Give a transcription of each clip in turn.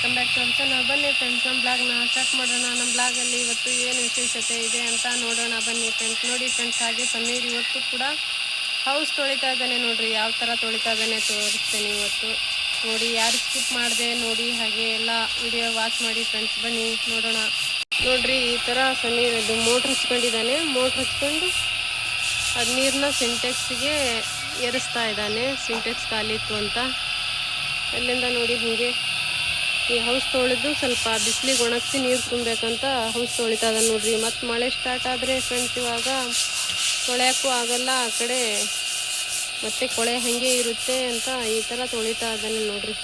Welcome back to ನಮ್ಮ channel. ಬನ್ನಿ friends, ನಮ್ಮ ಬ್ಲಾಗ್ನ ಸ್ಟಾರ್ಟ್ ಮಾಡೋಣ. ನಮ್ಮ ಬ್ಲಾಗಲ್ಲಿ ಇವತ್ತು ಏನು ವಿಶೇಷತೆ ಇದೆ ಅಂತ ನೋಡೋಣ ಬನ್ನಿ ಫ್ರೆಂಡ್ಸ್. ನೋಡಿ ಫ್ರೆಂಡ್ಸ್, ಹಾಗೆ ಸಮೀರ್ ಇವತ್ತು ಕೂಡ ಹೌಸ್ ತೊಳಿತಾ ಇದ್ದಾನೆ. ನೋಡ್ರಿ ಯಾವ ಥರ ತೊಳಿತಾ ಇದ್ದಾನೆ ತೋರಿಸ್ತೇನೆ ಇವತ್ತು. ನೋಡಿ, ಯಾರು ಸ್ಕಿಪ್ ಮಾಡಿದೆ ನೋಡಿ, ಹಾಗೆ ಎಲ್ಲ ವಿಡಿಯೋ ವಾಚ್ ಮಾಡಿ ಫ್ರೆಂಡ್ಸ್. ಬನ್ನಿ ನೋಡೋಣ. ನೋಡ್ರಿ, ಈ ಥರ ಸಮೀರ್ ಅದು ಮೋಟ್ರ್ ಹಚ್ಕೊಂಡಿದ್ದಾನೆ. ಮೋಟ್ರ್ ಹಚ್ಕೊಂಡು ಅದು ನೀರನ್ನ ಸಿಂಟೆಕ್ಸ್ಗೆ ಏರಿಸ್ತಾ ಇದ್ದಾನೆ. ಸಿಂಟೆಕ್ಸ್ ಖಾಲಿ ಇತ್ತು ಅಂತ ಅಲ್ಲಿಂದ ನೋಡಿ ಹೀಗೆ ಈ ಹೌಸ್ ತೊಳೆದು ಸ್ವಲ್ಪ ಬಿಸಿಲಿಗೆ ಒಣಗಿಸಿ ನೀರು ತುಂಬಬೇಕಂತ ಹೌಸ್ ತೊಳಿತಾ ಇದ್ದಾನೆ ನೋಡ್ರಿ. ಮತ್ತು ಮಳೆ ಸ್ಟಾರ್ಟ್ ಆದರೆ ಫ್ರೆಂಡ್ಸ್ ಇವಾಗ ತೊಳೆಯೋಕ್ಕೂ ಆಗಲ್ಲ, ಆ ಕಡೆ ಮತ್ತೆ ಕೊಳೆ ಹಾಗೆ ಇರುತ್ತೆ ಅಂತ ಈ ಥರ ತೊಳಿತಾ ಇದ್ದಾನೆ ನೋಡ್ರಿ.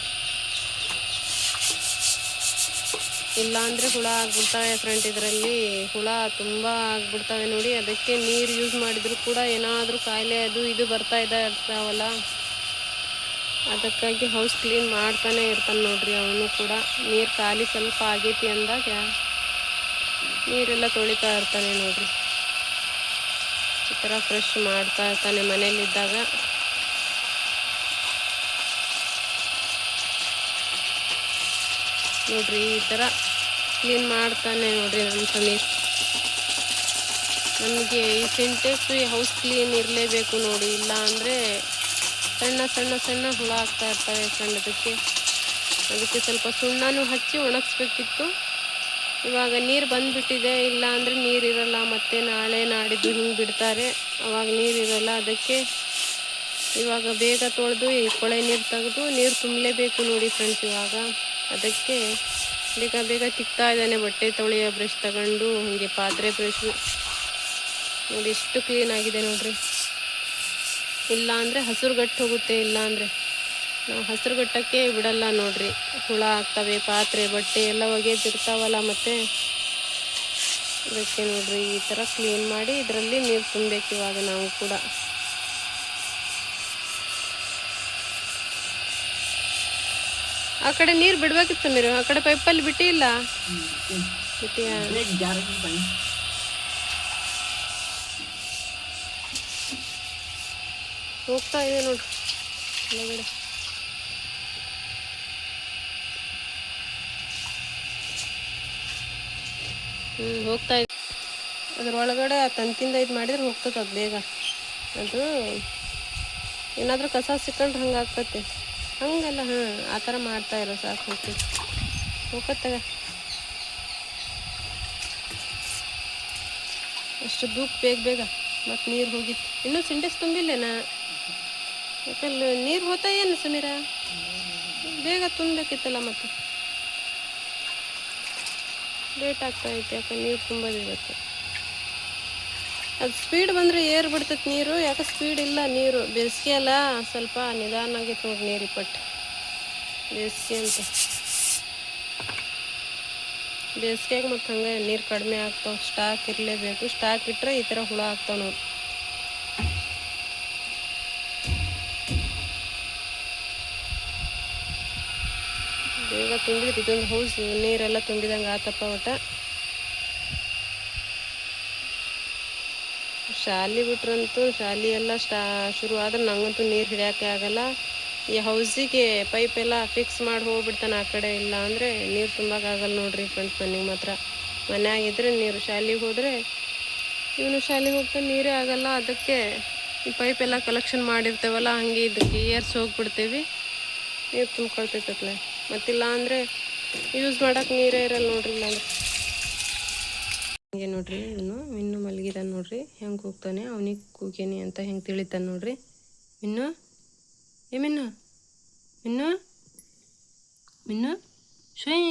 ಇಲ್ಲ ಅಂದರೆ ಹುಳ ಆಗ್ಬಿಡ್ತವೆ ಫ್ರೆಂಡ್. ಇದರಲ್ಲಿ ಹುಳ ತುಂಬ ಆಗ್ಬಿಡ್ತವೆ ನೋಡಿ. ಅದಕ್ಕೆ ನೀರು ಯೂಸ್ ಮಾಡಿದರೂ ಕೂಡ ಏನಾದರೂ ಕಾಯಿಲೆ ಅದು ಇದು ಬರ್ತಾ ಇರ್ತಾವಲ್ಲ, ಅದಕ್ಕಾಗಿ ಹೌಸ್ ಕ್ಲೀನ್ ಮಾಡ್ತಾನೆ ಇರ್ತಾನೆ ನೋಡ್ರಿ. ಅವನು ಕೂಡ ನೀರು ಖಾಲಿ ಸ್ವಲ್ಪ ಆಗೈತಿ ಅಂದಾಗ ನೀರೆಲ್ಲ ತೊಳಿತಾ ಇರ್ತಾನೆ ನೋಡ್ರಿ. ಈ ಥರ ಫ್ರೆಶ್ ಮಾಡ್ತಾ ಇರ್ತಾನೆ ಮನೇಲಿದ್ದಾಗ. ನೋಡ್ರಿ, ಈ ಥರ ಕ್ಲೀನ್ ಮಾಡ್ತಾನೆ ನೋಡ್ರಿ ನಮ್ಮ ಸಮೀರ್. ನಮಗೆ ಈ ಸಿಂಟೆಕ್ಸ್ ಈ ಹೌಸ್ ಕ್ಲೀನ್ ಇರಲೇಬೇಕು ನೋಡಿ. ಇಲ್ಲ ಅಂದರೆ ಸಣ್ಣ ಸಣ್ಣ ಸಣ್ಣ ಹುಳ ಆಗ್ತಾ ಇರ್ತವೆ ಫ್ರೆಂಡ್. ಅದಕ್ಕೆ ಸ್ವಲ್ಪ ಸುಣ್ಣನೂ ಹಚ್ಚಿ ಒಣಗಿಸ್ಬೇಕಿತ್ತು. ಇವಾಗ ನೀರು ಬಂದುಬಿಟ್ಟಿದೆ. ಇಲ್ಲ ಅಂದರೆ ನೀರಿರಲ್ಲ, ಮತ್ತೆ ನಾಳೆ ನಾಡಿದ್ದು ಹಿಂಗೆ ಬಿಡ್ತಾರೆ, ಅವಾಗ ನೀರಿರಲ್ಲ. ಅದಕ್ಕೆ ಇವಾಗ ಬೇಗ ತೊಳೆದು ಈ ಕೊಳೆ ನೀರು ತೆಗೆದು ನೀರು ತುಂಬಲೇಬೇಕು ನೋಡಿ ಫ್ರೆಂಡ್ಸ್ ಇವಾಗ. ಅದಕ್ಕೆ ಬೇಗ ಬೇಗ ತಿಕ್ತಾ ಇದ್ದಾನೆ. ಬಟ್ಟೆ ತೊಳೆಯೋ ಬ್ರಷ್ ತಗೊಂಡು ಹೀಗೆ ಪಾತ್ರೆ ಬ್ರಷ್ ನೋಡಿ ಎಷ್ಟು ಕ್ಲೀನ್ ಆಗಿದೆ ನೋಡ್ರಿ. ಇಲ್ಲ ಅಂದರೆ ಹಸುರುಗಟ್ಟು ಹೋಗುತ್ತೆ. ಇಲ್ಲ ಅಂದರೆ ನಾವು ಹಸುರುಗಟ್ಟಕ್ಕೆ ಬಿಡಲ್ಲ ನೋಡ್ರಿ. ಹುಳ ಆಗ್ತವೆ, ಪಾತ್ರೆ ಬಟ್ಟೆ ಎಲ್ಲ ಒಗೆದಿರ್ತಾವಲ್ಲ, ಮತ್ತೆ ಅದಕ್ಕೆ ನೋಡ್ರಿ ಈ ಥರ ಕ್ಲೀನ್ ಮಾಡಿ ಇದರಲ್ಲಿ ನೀರು ತುಂಬಬೇಕು ಇವಾಗ ನಾವು ಕೂಡ. ಆ ಕಡೆ ನೀರು ಬಿಡ್ಬೇಕಿತ್ತು ಮೀರು, ಆ ಕಡೆ ಪೈಪಲ್ಲಿ ಬಿಟ್ಟಿಲ್ಲ. ಬಿಟ್ಟಿಯಾ? ಹೋಗ್ತಾ ಇದೆ ನೋಡ್ರಿ ಒಳಗಡೆ. ಹೋಗ್ತಾ ಇದೆ. ಅದ್ರೊಳಗಡೆ ಆ ತಂತಿಂದ ಇದು ಮಾಡಿದ್ರೆ ಹೋಗ್ತದೆ ಅದು ಬೇಗ. ಅದು ಏನಾದರೂ ಕಸ ಸಿಕ್ಕಂಡ್ರೆ ಹಂಗೆ ಆಗ್ತೈತೆ. ಹಂಗಲ್ಲ, ಆ ಥರ ಮಾಡ್ತಾ ಇರೋ ಸಾಕು. ಹೋಗತ್ತಾಗ ಅಷ್ಟು ದೂಕ್ ಬೇಗ ಬೇಗ. ಮತ್ತು ನೀರು ಹೋಗಿತ್ತು. ಇನ್ನೂ ಸಿಂಟೆಕ್ಸ್ ತುಂಬಿಲ್ಲೇನಾ? ಯಾಕಲ್ಲಿ ನೀರು ಹೋತಾ ಏನು ಸಮೀರ? ಬೇಗ ತುಂಬಬೇಕಿತ್ತಲ್ಲ, ಮತ್ತೆ ಲೇಟ್ ಆಗ್ತಾಯಿತ್ತು. ಯಾಕೆ ನೀರು ತುಂಬೋದಿರುತ್ತೆ. ಅದು ಸ್ಪೀಡ್ ಬಂದರೆ ಏರ್ ಬಿಡ್ತೈತೆ ನೀರು. ಯಾಕೆ ಸ್ಪೀಡ್ ಇಲ್ಲ ನೀರು. ಬೇಸಿಗೆ ಅಲ್ಲ, ಸ್ವಲ್ಪ ನಿಧಾನ ಆಗೈತೆ ನೋಡಿ ನೀರು. ಪಟ್ಟು ಬೇಸಿಗೆ ಅಂತ ಬೇಸಿಗೆಗೆ ಮತ್ತು ಹಂಗೆ ನೀರು ಕಡಿಮೆ ಆಗ್ತಾವೆ. ಸ್ಟಾಕ್ ಇರಲೇಬೇಕು. ಸ್ಟಾಕ್ ಇಟ್ಟರೆ ಈ ಥರ ಹುಳ ಆಗ್ತಾವೆ ನೋಡಿ. ಬೇಗ ತುಂಬಿದ್ರೆ ಇದೊಂದು ಹೌಸ್ ನೀರೆಲ್ಲ ತುಂಬಿದಂಗೆ ಆತಪ್ಪ. ಒಟ್ಟ ಶಾಲೆ ಬಿಟ್ರಂತೂ ಶಾಲೆ ಎಲ್ಲ ಶುರು ಆದ್ರೆ ನಂಗಂತೂ ನೀರು ಹಿಡಿಯೋಕ್ಕೆ ಆಗಲ್ಲ. ಈ ಹೌಸಿಗೆ ಪೈಪ್ ಎಲ್ಲ ಫಿಕ್ಸ್ ಮಾಡಿ ಹೋಗ್ಬಿಡ್ತಾನೆ ಆ ಕಡೆ. ಇಲ್ಲ ಅಂದರೆ ನೀರು ತುಂಬಕ್ಕಾಗಲ್ಲ ನೋಡ್ರಿ ಫ್ರೆಂಡ್ಸ್. ನನಗೆ ಮಾತ್ರ ಮನೆಯಾಗಿದ್ದರೆ ನೀರು, ಶಾಲೆಗೆ ಹೋದರೆ ಇವನು ಶಾಲೆಗೆ ಹೋಗ್ತಾನೆ, ನೀರೇ ಆಗಲ್ಲ. ಅದಕ್ಕೆ ಈ ಪೈಪ್ ಎಲ್ಲ ಕಲೆಕ್ಷನ್ ಮಾಡಿರ್ತೇವಲ್ಲ, ಹಂಗೆ ಇದಕ್ಕೆ ಏರ್ಸ್ ಹೋಗ್ಬಿಡ್ತೀವಿ, ನೀರು ತುಂಬ್ಕೊಳ್ತೈತಲ್ಲ. ಮತ್ತಿಲ್ಲ ಅಂದರೆ ಯೂಸ್ ಮಾಡೋಕೆ ನೀರೇ ಇರಲ್ಲ ನೋಡ್ರಿ. ಇಲ್ಲ ಅಂದರೆ ಹಂಗೆ ನೋಡ್ರಿ, ಇವನು ಮಿನ್ನು ಮಲಗಿದಾನೆ ನೋಡ್ರಿ. ಹೆಂಗೆ ಹೋಗ್ತಾನೆ, ಅವನಿಗೆ ಕೂಗೇನಿ ಅಂತ ಹೆಂಗೆ ತಿಳಿತಾನೆ ನೋಡ್ರಿ. ಮಿನ್ನು, ಏ ಮಿನ್ನು, ಮಿನ್ನು, ಮಿನ್ನು, ಶೋಯ್,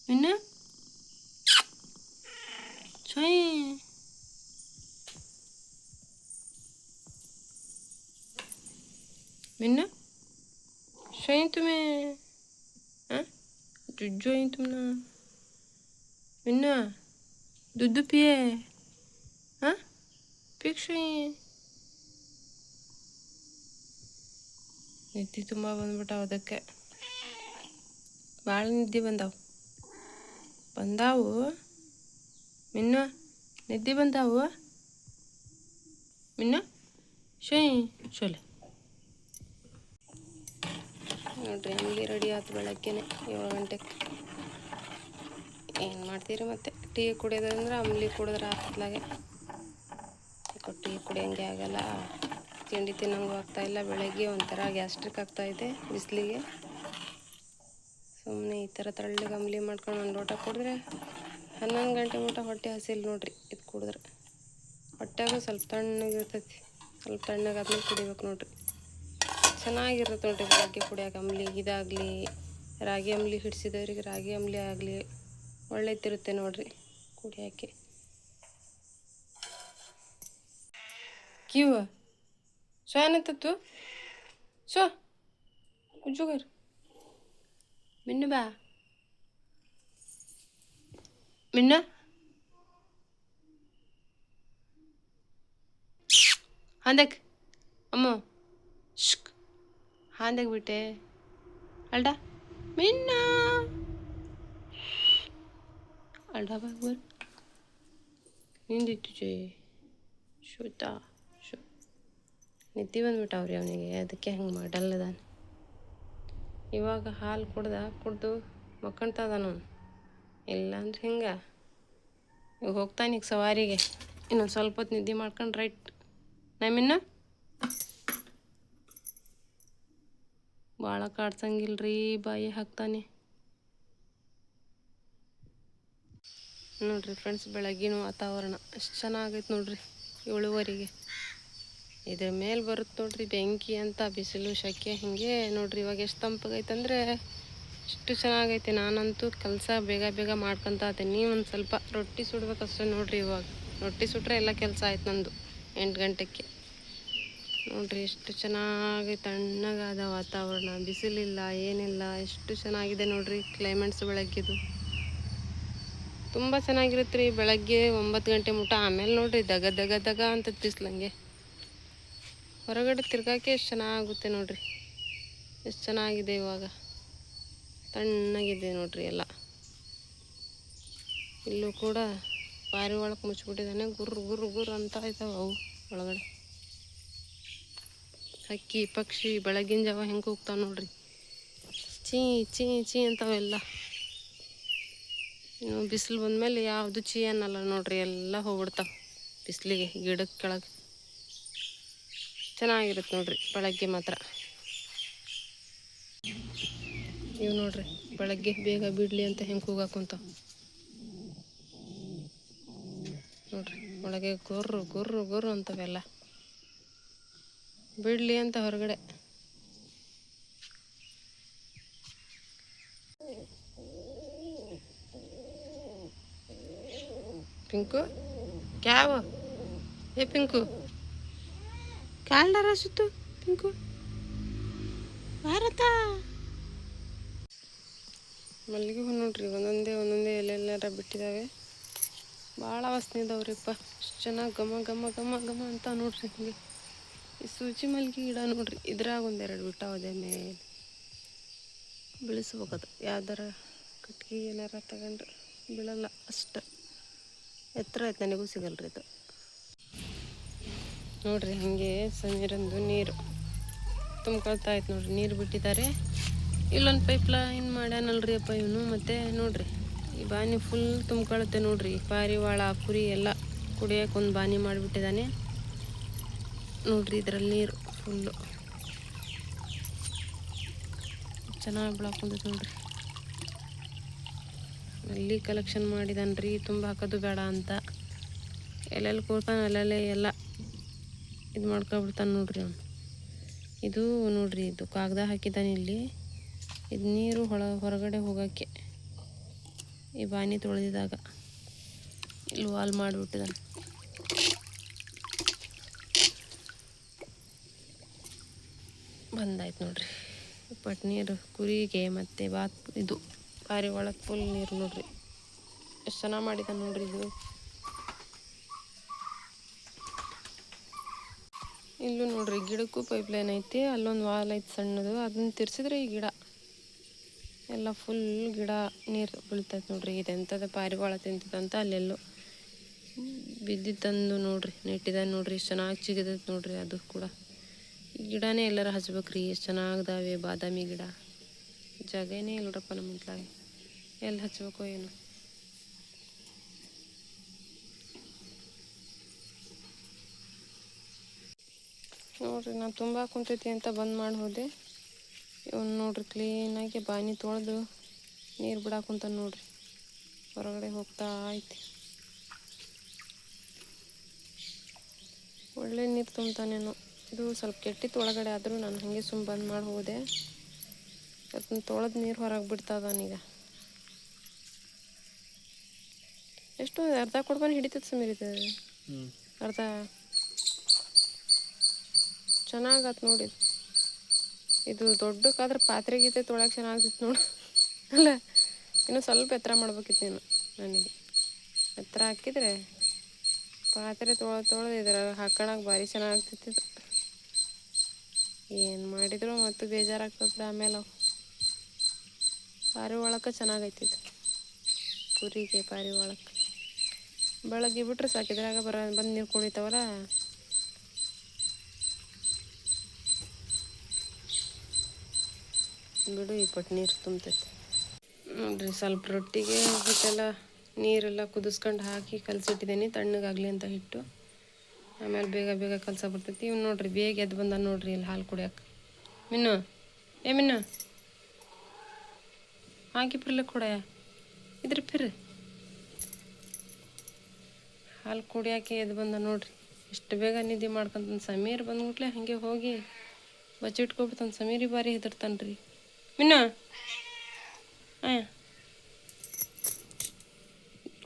ಮಿನ್ನು, ಶೋಯ್. मिन्ना शोई तुम्हें, हाँ जुज्जो ही तुम ना। मिन्ना दूध पिए, हाँ पिक शोई. ನಿದ್ದೆ ತುಂಬ ಬಂದ್ಬಿಟ್ಟಾವ. ಅದಕ್ಕೆ ಭಾಳ ನಿದ್ದೆ ಬಂದಾವು. ಮಿನ್ನು ನಿದ್ದೆ ಬಂದಾವು. ಮಿನ್ನು ಶೋಯ್ ಶೋಲೆ. ನೋಡಿರಿ ಅಂಬ್ಲಿ ರೆಡಿ ಆಯ್ತು ಬೆಳಗ್ಗೆನೆ 7 ಗಂಟೆಗೆ. ಏನು ಮಾಡ್ತೀರಿ ಮತ್ತು ಟೀ ಕುಡಿಯೋದಂದ್ರೆ ಅಂಬ್ಲಿ ಕುಡಿದ್ರೆ ಆತ್ಲಾಗೆ. ಟೀ ಕುಡಿಯೋಂಗೆ ಆಗಲ್ಲ, ತಿಂಡಿ ತಿನ್ನೋಂಗೂ ಆಗ್ತಾಯಿಲ್ಲ. ಬೆಳಗ್ಗೆ ಒಂಥರ ಗ್ಯಾಸ್ಟ್ರಿಕ್ ಆಗ್ತಾಯಿದೆ ಬಿಸಿಲಿಗೆ. ಸುಮ್ಮನೆ ಈ ಥರ ತಳ್ಳಗೆ ಅಂಬ್ಲಿ ಮಾಡ್ಕೊಂಡು 1 ಲೋಟ ಕುಡಿದ್ರೆ 11 ಗಂಟೆ ಊಟ ಹೊಟ್ಟೆ ಹಸಿಲ್ ನೋಡಿರಿ. ಇದು ಕುಡಿದ್ರೆ ಹೊಟ್ಟೆಗೂ ಸ್ವಲ್ಪ ತಣ್ಣಗಿರ್ತೈತಿ. ಸ್ವಲ್ಪ ತಣ್ಣಗಾದ್ಮೇಲೆ ಕುಡಿಬೇಕು ನೋಡಿರಿ. ಚೆನ್ನಾಗಿರುತ್ತೆ ನೋಡಿರಿ ಬೆಳಗ್ಗೆ ಕುಡಿಯೋಕೆ ಅಂಬ್ಲಿ. ಇದಾಗಲಿ ರಾಗಿ ಅಂಬ್ಲಿ ಹಿಡಿಸಿದವ್ರಿಗೆ ರಾಗಿ ಅಂಬ್ಲಿ ಆಗಲಿ ಒಳ್ಳೆದಿರುತ್ತೆ ನೋಡಿರಿ ಕುಡಿಯೋಕ್ಕೆ. ಕ್ಯೂ सो ಏನತ್ತ तू सो जुगर मिन्नू बा मिन्नू हाँ देख अम्मो श्क हाँ देख बेटे अल्डा मिन्नू अल्डा बाबर निंदिತ್ತು ಜೈ ಶೋತಾ ಶೋ ನಿದ್ದೆ ಬಂದ್ಬಿಟ್ಟವ್ರಿ ಅವನಿಗೆ. ಅದಕ್ಕೆ ಹಂಗೆ ಮಾಡಲ್ಲದಾನ. ಇವಾಗ ಹಾಲು ಕುಡ್ದು ಮಕ್ಕಂತದಾನು. ಇಲ್ಲಾಂದ್ರೆ ಹಿಂಗೆ ಈಗ ಹೋಗ್ತಾನೆ ಈಗ ಸವಾರಿಗೆ. ಇನ್ನೊಂದು ಸ್ವಲ್ಪ ಹೊತ್ತು ನಿದ್ದೆ ಮಾಡ್ಕೊಂಡು ರೈಟ್ ನಮ್ಮಿನ್ನ ಭಾಳ ಕಾಡ್ಸಂಗಿಲ್ರಿ, ಬಾಯಿ ಹಾಕ್ತಾನೆ ನೋಡ್ರಿ. ಫ್ರೆಂಡ್ಸ್ ಬೆಳಗ್ಗಿನ ವಾತಾವರಣ ಎಷ್ಟು ಚೆನ್ನಾಗೈತೆ ನೋಡ್ರಿ. 7:15ಗೆ ಇದ್ರ ಮೇಲೆ ಬರುತ್ತೆ ನೋಡ್ರಿ ಬೆಂಕಿ ಅಂತ. ಬಿಸಿಲು ಸೆಕೆ ಹಿಂಗೆ ನೋಡ್ರಿ. ಇವಾಗ ಎಷ್ಟು ತಂಪಾಗೈತಂದ್ರೆ ಎಷ್ಟು ಚೆನ್ನಾಗೈತೆ. ನಾನಂತೂ ಕೆಲಸ ಬೇಗ ಬೇಗ ಮಾಡ್ಕೊತ ಇದ್ದೀನಿ. ಒಂದು ಸ್ವಲ್ಪ ರೊಟ್ಟಿ ಸುಡ್ಬೇಕಷ್ಟೇ ನೋಡ್ರಿ. ಇವಾಗ ರೊಟ್ಟಿ ಸುಟ್ರೆ ಎಲ್ಲ ಕೆಲಸ ಆಯ್ತು ನಂದು 8 ಗಂಟೆಗೆ ನೋಡ್ರಿ. ಎಷ್ಟು ಚೆನ್ನಾಗಿ ತಣ್ಣಗಾದ ವಾತಾವರಣ, ಬಿಸಿಲಿಲ್ಲ ಏನಿಲ್ಲ. ಎಷ್ಟು ಚೆನ್ನಾಗಿದೆ ನೋಡ್ರಿ ಕ್ಲೈಮೇಟ್ಸ್ ಬೆಳಗ್ಗೆದು. ತುಂಬ ಚೆನ್ನಾಗಿರುತ್ತೆ ರೀ ಬೆಳಗ್ಗೆ 9 ಗಂಟೆ ಮುಟ. ಆಮೇಲೆ ನೋಡ್ರಿ ದಗ ದಗ ದಗ ಅಂತ ಬಿಸ್ಲಂಗೆ ಹೊರಗಡೆ ತಿರ್ಗಾಕೆ ಎಷ್ಟು ಚೆನ್ನಾಗುತ್ತೆ ನೋಡ್ರಿ. ಎಷ್ಟು ಚೆನ್ನಾಗಿದೆ ಇವಾಗ, ತಣ್ಣಗಿದೆ ನೋಡ್ರಿ ಎಲ್ಲ. ಇಲ್ಲೂ ಕೂಡ ಪಾರಿ ಒಳಗೆ ಮುಚ್ಚಿಬಿಟ್ಟಿದ್ದಾನೆ. ಗುರ್ರು ಗುರ್ರು ಗುರ್ರು ಅಂತ ಇದ್ದಾವೆ ಅವು ಒಳಗಡೆ. ಹಕ್ಕಿ ಪಕ್ಷಿ ಬೆಳಗಿನ ಜಾವ ಹೆಂಗೆ ಹೋಗ್ತಾವೆ ನೋಡ್ರಿ. ಚೀ ಚೀ ಚೀ ಅಂತಾವೆಲ್ಲ. ಇನ್ನು ಬಿಸಿಲು ಬಂದಮೇಲೆ ಯಾವುದು ಚೀ ಅನ್ನಲ್ಲ ನೋಡ್ರಿ. ಎಲ್ಲ ಹೋಗ್ಬಿಡ್ತಾವೆ ಬಿಸಿಲಿಗೆ ಗಿಡಕ್ಕೆ ಕೆಳಗೆ. ಚೆನ್ನಾಗಿರುತ್ತೆ ನೋಡ್ರಿ ಬೆಳಗ್ಗೆ ಮಾತ್ರ. ಇವು ನೋಡ್ರಿ ಬೆಳಗ್ಗೆ ಬೇಗ ಬಿಡಲಿ ಅಂತ ಹೆಂಗೆ ಕೂಗಾಕೊಂತಾವ ನೋಡ್ರಿ. ಒಳಗೆ ಗೊರ್ರು ಗೊರ್ರು ಗೊರ್ರು ಅಂತವೆಲ್ಲ ಬಿಡಲಿ ಅಂತ ಹೊರಗಡೆ. ಪಿಂಕು ಕ್ಯಾವ ಏ ಪಿಂಕು ಕಾಲ್ಡಾರ ಸುತ್ತು ಪಿಂಕು ಭಾರತ. ಮಲ್ಲಿಗೆ ಹೂ ನೋಡ್ರಿ ಒಂದೊಂದೇ ಎಲ್ಲೆಲ್ಲಾರ ಬಿಟ್ಟಿದ್ದಾವೆ. ಭಾಳ ವಾಸನೆ ಇದಾವ್ರಿಪ್ಪ. ಎಷ್ಟು ಚೆನ್ನಾಗಿ ಘಮ ಘಮ ಘಮ ಘಮ ಅಂತ ನೋಡ್ರಿ. ಹಿಂಗೆ ಈ ಸೂಜಿ ಮಲ್ಲಿಗೆ ಗಿಡ ನೋಡ್ರಿ. ಇದ್ರಾಗ 1-2 ಬಿಟ್ಟಾವದೆ ಮೇಲೆ ಬೆಳೆಸ್ಬೇಕದು. ಯಾವ್ದಾರ ಕಟ್ಗೆ ಏನಾರ ತಗೊಂಡ್ರೆ ಬೀಳಲ್ಲ. ಅಷ್ಟು ಎತ್ತರ ಆಯ್ತು, ನನಗೂ ಸಿಗಲ್ರಿ ಇದು ನೋಡ್ರಿ. ಹಾಗೆ ಸಮೀರಂದು ನೀರು ತುಂಬ್ಕೊಳ್ತಾ ಆಯ್ತು ನೋಡ್ರಿ. ನೀರು ಬಿಟ್ಟಿದ್ದಾರೆ. ಇಲ್ಲೊಂದು ಪೈಪ್ ಲೈನ್ ಮಾಡ್ಯಾನಲ್ರಿ ಅಪ್ಪ ಇವನು. ಮತ್ತು ನೋಡ್ರಿ ಈ ಬಾನಿ ಫುಲ್ ತುಂಬ್ಕೊಳುತ್ತೆ ನೋಡ್ರಿ. ಪಾರಿವಾಳ ಕುರಿ ಎಲ್ಲ ಕುಡಿಯೋಕೆ ಒಂದು ಬಾನಿ ಮಾಡಿಬಿಟ್ಟಿದ್ದಾನೆ ನೋಡ್ರಿ. ಇದರಲ್ಲಿ ನೀರು ಫುಲ್ಲು ಚೆನ್ನಾಗಿ ಬೆಳಕೊಂಡೈತೆ ನೋಡ್ರಿ. ಅಲ್ಲಿ ಕಲೆಕ್ಷನ್ ಮಾಡಿದಾನ್ರಿ. ತುಂಬ ಹಾಕೋದು ಬೇಡ ಅಂತ. ಎಲ್ಲೆಲ್ಲಿ ಕೂರ್ತಾನೆ ಅಲ್ಲೆಲ್ಲೇ ಎಲ್ಲ ಇದು ಮಾಡ್ಕೊಬಿಡ್ತಾನೆ ನೋಡ್ರಿ ಅವನು. ಇದು ನೋಡ್ರಿ, ಇದು ಕಾಗದ ಹಾಕಿದ್ದಾನೆ ಇಲ್ಲಿ. ಇದು ನೀರು ಹೊರಗಡೆ ಹೋಗೋಕ್ಕೆ ಈ ಬಾನಿ ತೊಳೆದಿದಾಗ ಇಲ್ಲಿ ವಾಲ್ ಮಾಡಿಬಿಟ್ಟಿದ್ದಾನೆ. ಬಂದಾಯ್ತು ನೋಡ್ರಿ. ಬಟ್ ನೀರು ಕುರಿಗೆ ಮತ್ತು ಇದು ಪಾರಿವಾಳಕ್ಕೆ ಫುಲ್ ನೀರು ನೋಡ್ರಿ. ಎಷ್ಟು ಚೆನ್ನಾಗಿ ಮಾಡಿದ್ದಾನೆ ನೋಡ್ರಿ. ಇದು ಇಲ್ಲೂ ನೋಡ್ರಿ ಗಿಡಕ್ಕೂ ಪೈಪ್ಲೈನ್ ಐತಿ. ಅಲ್ಲೊಂದು ವಾಲ್ ಐತಿ ಸಣ್ಣದು. ಅದನ್ನ ತಿರ್ಸಿದ್ರೆ ಈ ಗಿಡ ಎಲ್ಲ ಫುಲ್ ಗಿಡ ನೀರು ಬೀಳ್ತೈತೆ ನೋಡ್ರಿ. ಇದೆಂಥದ್ದು ಪಾರಿವಾಳ ತಿಂತಿದಂತ ಅಲ್ಲೆಲ್ಲೋ ಬಿದ್ದಿತ್ತಂದು ನೋಡ್ರಿ. ನೆಟ್ಟಿದ್ದಾನೆ ನೋಡ್ರಿ. ಎಷ್ಟು ಚೆನ್ನಾಗಿ ಚಿಗಿದೈತೆ ನೋಡ್ರಿ. ಅದು ಕೂಡ ಈ ಗಿಡನೇ ಎಲ್ಲರ ಹಚ್ಬೇಕ್ರಿ. ಎಷ್ಟು ಚೆನ್ನಾಗಿದಾವೆ ಬಾದಾಮಿ ಗಿಡ. ಜಾಗನೇ ಇಲ್ಲರಪ್ಪ ನಮ್ಮ ಹಿತ್ಲಾಗ. ಎಲ್ಲಿ ಹಚ್ಬೇಕು ಏನು. ನೋಡ್ರಿ ನಾನು ತುಂಬ ಕುಂತೈತಿ ಅಂತ ಬಂದ್ ಮಾಡಿ ಹೋದೆ. ಇವನು ನೋಡ್ರಿ ಕ್ಲೀನಾಗಿ ಬಾನಿ ತೊಳೆದು ನೀರು ಬಿಡಾಕುಂತ ನೋಡ್ರಿ. ಹೊರಗಡೆ ಹೋಗ್ತಾ ಐತಿ. ಒಳ್ಳೆ ನೀರು ತುಂಬ್ತಾನೇನೋ. ಇದು ಸ್ವಲ್ಪ ಕೆಟ್ಟಿತ್ತು ಒಳಗಡೆ, ಆದರೂ ನಾನು ಹಾಗೆ ಸುಮ್ಮ ಬಂದ್ ಮಾಡಿ ಹೋದೆ. ಅದನ್ನ ತೊಳೆದು ನೀರು ಹೊರಗೆ ಬಿಡ್ತಾದನೀಗ. ಎಷ್ಟು ಅರ್ಧ ಕೊಡ್ಬಾನೆ ಹಿಡಿತೈತೆ ಸಮೀರಿದೆ. ಅರ್ಧ ಚೆನ್ನಾಗತ್ ನೋಡಿ. ಇದು ದೊಡ್ಡಕ್ಕಾದ್ರೆ ಪಾತ್ರೆ ಗೀತೆ ತೊಳಕ್ಕೆ ಚೆನ್ನಾಗ್ತಿತ್ತು ನೋಡು. ಅಲ್ಲ ಇನ್ನೂ ಸ್ವಲ್ಪ ಎತ್ತರ ಮಾಡ್ಬೇಕಿತ್ತು ನೀನು. ನನಗೆ ಎತ್ತರ ಹಾಕಿದರೆ ಪಾತ್ರೆ ತೊಳೆದು ಇದ್ರಾಗ ಹಾಕೋಣಕ್ಕೆ ಭಾರಿ ಚೆನ್ನಾಗ್ತಿತ್ತು. ಏನು ಮಾಡಿದ್ರು ಮತ್ತು ಬೇಜಾರಾಗ್ತದೆ ಆಮೇಲೆ. ಪಾರಿವಾಳಕ್ಕೆ ಚೆನ್ನಾಗೈತಿತ್ತು. ಕುರಿಗೆ ಪಾರಿವಾಳಕ್ಕೆ ಬೆಳಗ್ಗೆ ಬಿಟ್ರೆ ಸಾಕಿದ್ರಾಗ ಬಂದು ನೀರು ಕುಡಿತಾವಲ್ಲ. ಬಿಡು ಈ ಪಟ್ಟು ನೀರು ತುಂಬ್ತೈತೆ ನೋಡ್ರಿ. ಸ್ವಲ್ಪ ರೊಟ್ಟಿಗೆ ಹಿಟ್ಟೆಲ್ಲ ನೀರೆಲ್ಲ ಕುದಿಸ್ಕೊಂಡು ಹಾಕಿ ಕಲಸಿಟ್ಟಿದ್ದೀನಿ ತಣ್ಣಗಾಗಲಿ ಅಂತ ಹಿಟ್ಟು. ಆಮೇಲೆ ಬೇಗ ಬೇಗ ಕಲಸ ಬರ್ತೈತಿ. ಇವ್ನು ನೋಡ್ರಿ ಬೇಗ ಎದ್ದು ಬಂದ ನೋಡ್ರಿ ಇಲ್ಲಿ ಹಾಲು ಕುಡಿಯೋಕೆ. ಮಿನ್ನು ಮಿನ್ನು ಹಾಕಿ ಪಿರ್ಲೆ ಕೂಡ ಇದ್ರ ಪಿರ್ ಹಾಲು ಕುಡಿಯೋಕೆ ಎದ್ದು ಬಂದ ನೋಡ್ರಿ. ಎಷ್ಟು ಬೇಗ ನಿದ್ದೆ ಮಾಡ್ಕೊಂತಾನೆ. ಸಮೀರ್ ಬಂದ್ಬಿಟ್ಲೆ ಹಾಗೆ ಹೋಗಿ ಬಚ್ಚಿಟ್ಕೊಬಿಡ್ತಾನೆ. ಸಮೀರಿ ಬಾರಿ ಹೆದರ್ತಾನೆ. ಮಿನ್ನ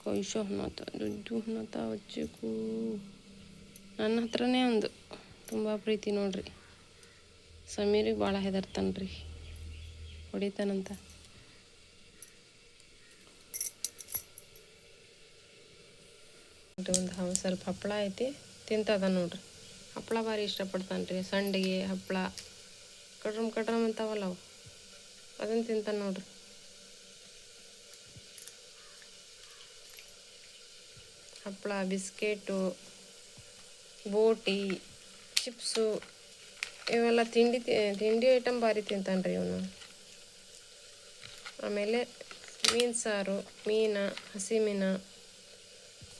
ಕೊಯ್ಸೋ ಹನ್ನತ ದುಡ್ಡು ಹನ್ನತ ವಚ್ಚಕು. ನನ್ನ ಹತ್ರನೇ ಒಂದು ತುಂಬ ಪ್ರೀತಿ ನೋಡ್ರಿ. ಸಮೀರಿಗೆ ಭಾಳ ಹೆದರ್ತಾನೆ. ಹೊಡಿತಾನಂತ. ಒಂದು ಸ್ವಲ್ಪ ಹಪ್ಪಳ ಐತಿ ತಿಂತದ ನೋಡ್ರಿ. ಹಪ್ಪಳ ಭಾರಿ ಇಷ್ಟಪಡ್ತಾನೆ. ಸಂಡಿಗೆ ಹಪ್ಪಳ ಕಡ್ರಮ್ ಅಂತಾವಲ್ಲ ಅವು, ಅದನ್ನು ತಿಂತಾನೆ ನೋಡ್ರಿ. ಹಪ್ಪಳ, ಬಿಸ್ಕೆಟು, ಬೋಟಿ, ಚಿಪ್ಸು ಇವೆಲ್ಲ ತಿಂಡಿ ಐಟಮ್ ಭಾರಿ ತಿಂತಾನೆ ಇವನು. ಆಮೇಲೆ ಮೀನು ಸಾರು, ಹಸಿ ಮೀನು,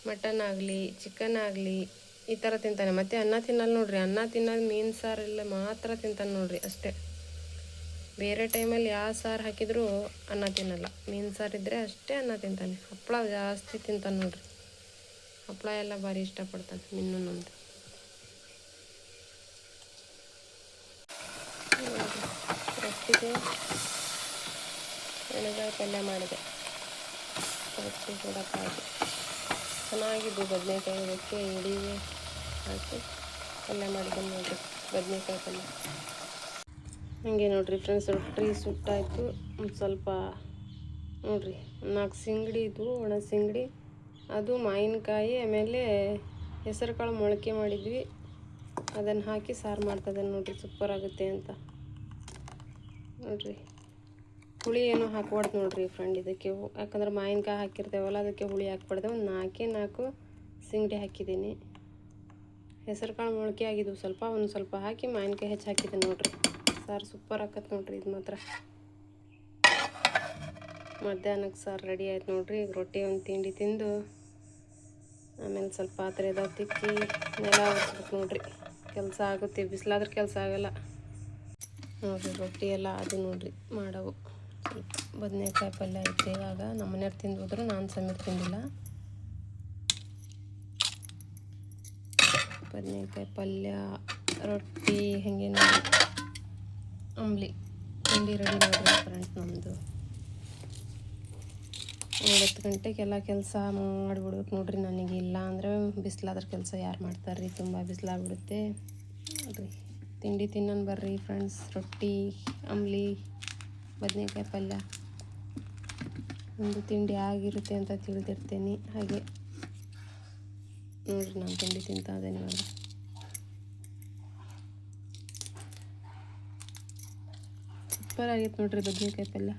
ಮಟನ್ ಆಗಲಿ ಚಿಕನ್ ಆಗಲಿ ಈ ಥರ ತಿಂತಾನೆ. ಮತ್ತು ಅನ್ನ ತಿನ್ನಲ್ಲ ನೋಡ್ರಿ. ಅನ್ನ ತಿನ್ನೋದು ಮೀನು ಸಾರೆಲ್ಲ ಮಾತ್ರ ತಿಂತಾನೆ ನೋಡ್ರಿ ಅಷ್ಟೇ. ಬೇರೆ ಟೈಮಲ್ಲಿ ಯಾವ ಸಾರು ಹಾಕಿದರೂ ಅನ್ನ ತಿನ್ನಲ್ಲ. ಮೀನು ಸಾರು ಇದ್ದರೆ ಅಷ್ಟೇ ಅನ್ನ ತಿಂತಾನೆ. ಹಪ್ಪಳ ಜಾಸ್ತಿ ತಿಂತಾನೆ ನೋಡ್ರಿ. ಹಪ್ಪಳ ಎಲ್ಲ ಭಾರಿ ಇಷ್ಟಪಡ್ತಾನೆ ಮಿನ್ನೊಂದು. ರೊಟ್ಟಿಗೆ ಎಣ್ಣೆಗಾಯಿ ಪಲ್ಯ ಮಾಡಿದೆ. ರೊಟ್ಟಿ ಕೊಡೋಕ್ಕಾಗಿ ಚೆನ್ನಾಗಿದ್ದು ಬದನೆಕಾಯಿ ಅದಕ್ಕೆ ಎಡಿಗೆ ಹಾಕಿ ಪಲ್ಯ ಮಾಡಿದ್ದೀನಿ ನೋಡ್ರಿ. ಬದನೆಕಾಯಿ ಪಲ್ಯ ಹಾಗೆ ನೋಡ್ರಿ ಫ್ರೆಂಡ್ಸ್. ರೊಟ್ಟಿ ಸುಟ್ಟಾಯಿತು. ಒಂದು ಸ್ವಲ್ಪ ನೋಡ್ರಿ 4 ಸಿಂಗಡಿ ಇದ್ವು, ಒಣ ಸಿಂಗಡಿ, ಅದು ಮಾವಿನಕಾಯಿ, ಆಮೇಲೆ ಹೆಸರು ಕಾಳು ಮೊಳಕೆ ಮಾಡಿದ್ವಿ. ಅದನ್ನು ಹಾಕಿ ಸಾರು ಮಾಡ್ತಾಯಿದ್ದಾನೆ ನೋಡ್ರಿ. ಸೂಪರ್ ಆಗುತ್ತೆ ಅಂತ ನೋಡ್ರಿ. ಹುಳಿ ಏನೂ ಹಾಕ್ಬಾರ್ದು ನೋಡ್ರಿ ಫ್ರೆಂಡ್ ಇದಕ್ಕೆ. ಯಾಕಂದ್ರೆ ಮಾವಿನಕಾಯಿ ಹಾಕಿರ್ತೇವಲ್ಲ, ಅದಕ್ಕೆ ಹುಳಿ ಹಾಕ್ಬಾರ್ದು. ಒಂದು 4 ಸಿಂಗಡಿ ಹಾಕಿದ್ದೀನಿ. ಹೆಸರು ಕಾಳು ಮೊಳಕೆ ಆಗಿದ್ವು ಸ್ವಲ್ಪ, ಒಂದು ಸ್ವಲ್ಪ ಹಾಕಿ ಮಾವಿನಕಾಯಿ ಹೆಚ್ಚು ಹಾಕಿದ್ದೆ ನೋಡ್ರಿ. ಸಾರು ಸೂಪರ್ ಆಕತ್ತೆ ನೋಡ್ರಿ. ಇದು ಮಾತ್ರ ಮಧ್ಯಾಹ್ನಕ್ಕೆ ಸಾರು ರೆಡಿ ಆಯ್ತು ನೋಡ್ರಿ. ಈಗ ರೊಟ್ಟಿ ಒಂದು ತಿಂಡಿ ತಿಂದು ಆಮೇಲೆ ಸ್ವಲ್ಪ ಪಾತ್ರೆ ಇದಾವೆ ತಿಕ್ಕಿ ನೆಲ ಒರೆಸ್ಬೇಕು ನೋಡ್ರಿ. ಕೆಲಸ ಆಗುತ್ತೆ. ಬಿಸಿಲಾದ್ರೆ ಕೆಲಸ ಆಗಲ್ಲ ನೋಡ್ರಿ. ರೊಟ್ಟಿ ಎಲ್ಲ ಅದು ನೋಡ್ರಿ ಮಾಡವು. ಸ್ವಲ್ಪ ಬದನೆಕಾಯಿ ಪಲ್ಯ ಐತೆ. ಇವಾಗ ನಮ್ಮ ಮನೆಯವ್ರು ತಿಂದು ಹೋದ್ರು, ನಾನು ಸಮೀರ್ ತಿಂದಿಲ್ಲ. ಬದನೆಕಾಯಿ ಪಲ್ಯ, ರೊಟ್ಟಿ, ಹಾಗೆ ನೋಡಿ ಅಂಬ್ಲಿ ತಿಂಡಿ ರೆಡಿ ನೋಡ್ರಿ ಫ್ರೆಂಡ್ಸ್. ನಮ್ಮದು 9 ಗಂಟೆಗೆಲ್ಲ ಕೆಲಸ ಮಾಡಿಬಿಡ್ಬೇಕು ನೋಡ್ರಿ. ನನಗೆ ಇಲ್ಲ ಅಂದರೆ ಬಿಸಿಲಾದ್ರೆ ಕೆಲಸ ಯಾರು ಮಾಡ್ತಾರ್ರಿ. ತುಂಬ ಬಿಸಿಲಾಗ್ಬಿಡುತ್ತೆ ನೋಡ್ರಿ. ತಿಂಡಿ ತಿನ್ನೋಣ ಬರ್ರಿ ಫ್ರೆಂಡ್ಸ್. ರೊಟ್ಟಿ, ಅಂಬ್ಲಿ, ಬದನೆಕಾಯಿ ಪಲ್ಯ ಒಂದು ತಿಂಡಿ ಆಗಿರುತ್ತೆ ಅಂತ ತಿಳಿದಿರ್ತೇನೆ. ಹಾಗೆ ನೋಡ್ರಿ ನಾನು ತಿಂಡಿ ತಿಂತಾ ಇದ್ದೇನೆ ಇವಾಗ. ಸೂಪರ್ ಆಗಿತ್ತು ನೋಡ್ರಿ ಬದನೆಕಾಯಿ ಪಲ್ಯ.